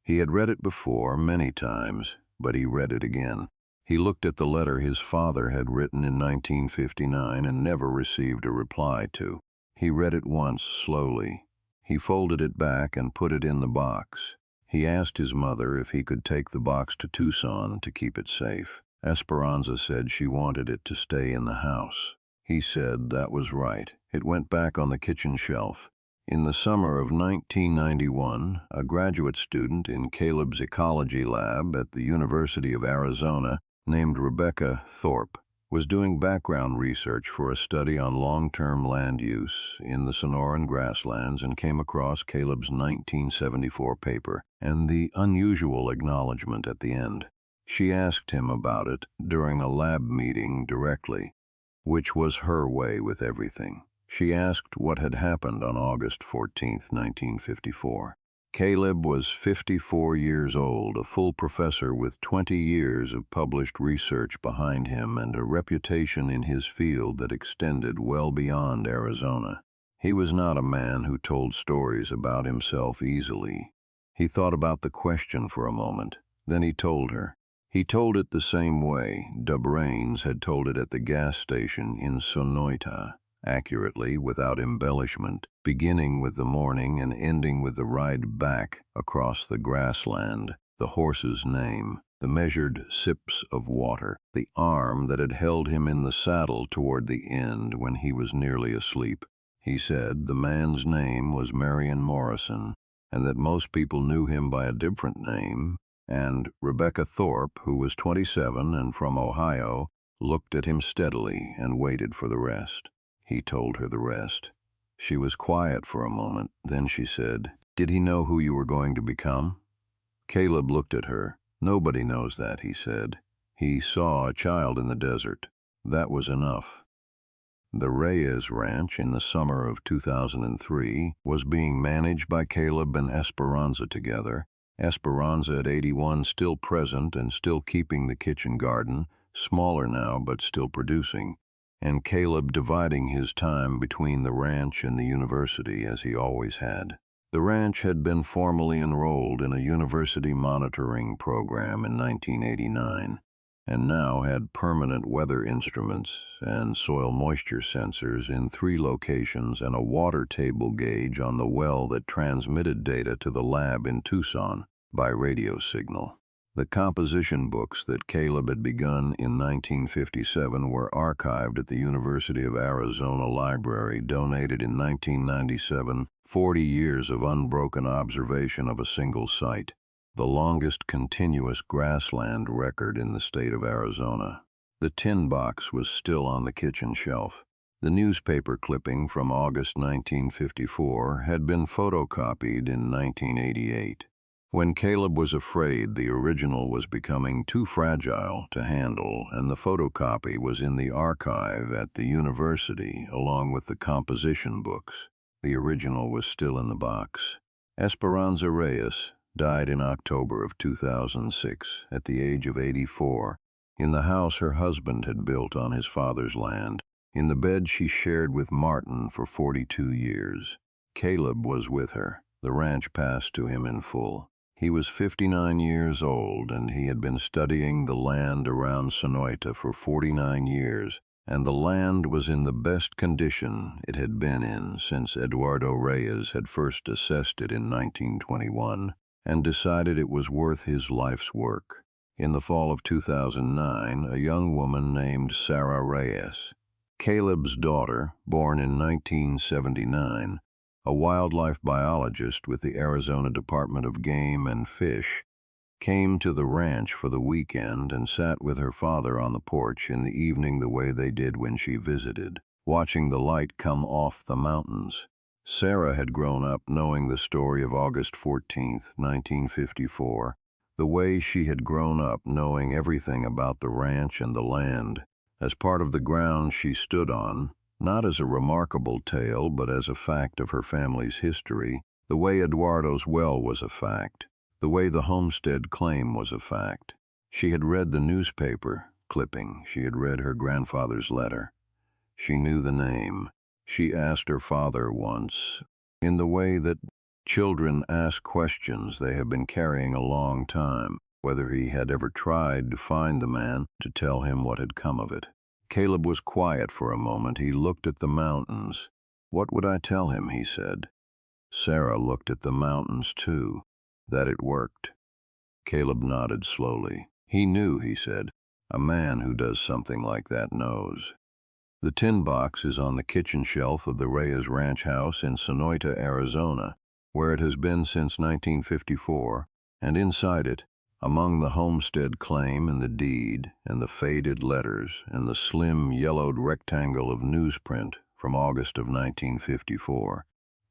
He had read it before many times, but he read it again. He looked at the letter his father had written in 1959 and never received a reply to. He read it once, slowly. He folded it back and put it in the box. He asked his mother if he could take the box to Tucson to keep it safe. Esperanza said she wanted it to stay in the house. He said that was right. It went back on the kitchen shelf. In the summer of 1991, a graduate student in Caleb's ecology lab at the University of Arizona, named Rebecca Thorpe, was doing background research for a study on long-term land use in the Sonoran grasslands and came across Caleb's 1974 paper and the unusual acknowledgement at the end. She asked him about it during a lab meeting directly, which was her way with everything. She asked what had happened on August 14, 1954. Caleb was 54 years old, a full professor with 20 years of published research behind him and a reputation in his field that extended well beyond Arizona. He was not a man who told stories about himself easily. He thought about the question for a moment, then he told her. He told it the same way Dub Raines had told it at the gas station in Sonoita, accurately, without embellishment, beginning with the morning and ending with the ride back across the grassland, the horse's name, the measured sips of water, the arm that had held him in the saddle toward the end when he was nearly asleep. He said the man's name was Marion Morrison, and that most people knew him by a different name, and Rebecca Thorpe, who was 27 and from Ohio, looked at him steadily and waited for the rest. He told her the rest. She was quiet for a moment. Then she said, "Did he know who you were going to become?" Caleb looked at her. "Nobody knows that," he said. "He saw a child in the desert. That was enough." The Reyes Ranch in the summer of 2003 was being managed by Caleb and Esperanza together. Esperanza at 81 still present and still keeping the kitchen garden, smaller now but still producing, and Caleb dividing his time between the ranch and the university as he always had. The ranch had been formally enrolled in a university monitoring program in 1989, and now had permanent weather instruments and soil moisture sensors in 3 locations and a water table gauge on the well that transmitted data to the lab in Tucson by radio signal. The composition books that Caleb had begun in 1957 were archived at the University of Arizona Library, donated in 1997, 40 years of unbroken observation of a single site, the longest continuous grassland record in the state of Arizona. The tin box was still on the kitchen shelf. The newspaper clipping from August 1954 had been photocopied in 1988. When Caleb was afraid the original was becoming too fragile to handle, and the photocopy was in the archive at the university along with the composition books, the original was still in the box. Esperanza Reyes died in October of 2006 at the age of 84, in the house her husband had built on his father's land, in the bed she shared with Martin for 42 years. Caleb was with her. The ranch passed to him in full. He was 59 years old, and he had been studying the land around Sonoita for 49 years, and the land was in the best condition it had been in since Eduardo Reyes had first assessed it in 1921 and decided it was worth his life's work. In the fall of 2009, a young woman named Sarah Reyes, Caleb's daughter, born in 1979, a wildlife biologist with the Arizona Department of Game and Fish, came to the ranch for the weekend and sat with her father on the porch in the evening the way they did when she visited, watching the light come off the mountains. Sarah had grown up knowing the story of August 14, 1954, the way she had grown up knowing everything about the ranch and the land, as part of the ground she stood on, not as a remarkable tale, but as a fact of her family's history, the way Eduardo's well was a fact, the way the homestead claim was a fact. She had read the newspaper clipping, she had read her grandfather's letter. She knew the name. She asked her father once, in the way that children ask questions they have been carrying a long time, whether he had ever tried to find the man to tell him what had come of it. Caleb was quiet for a moment. He looked at the mountains. "What would I tell him?" he said. Sarah looked at the mountains too. That it worked. Caleb nodded slowly. He knew, he said. A man who does something like that knows. The tin box is on the kitchen shelf of the Reyes Ranch house in Sonoita, Arizona, where it has been since 1954, and inside it, among the homestead claim and the deed and the faded letters and the slim yellowed rectangle of newsprint from August of 1954,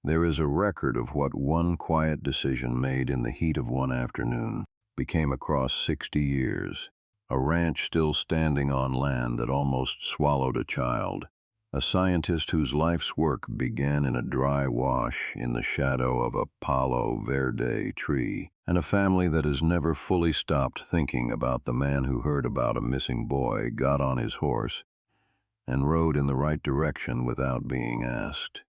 there is a record of what one quiet decision made in the heat of one afternoon became across 60 years, a ranch still standing on land that almost swallowed a child, a scientist whose life's work began in a dry wash in the shadow of a Palo Verde tree, and a family that has never fully stopped thinking about the man who heard about a missing boy, got on his horse, and rode in the right direction without being asked.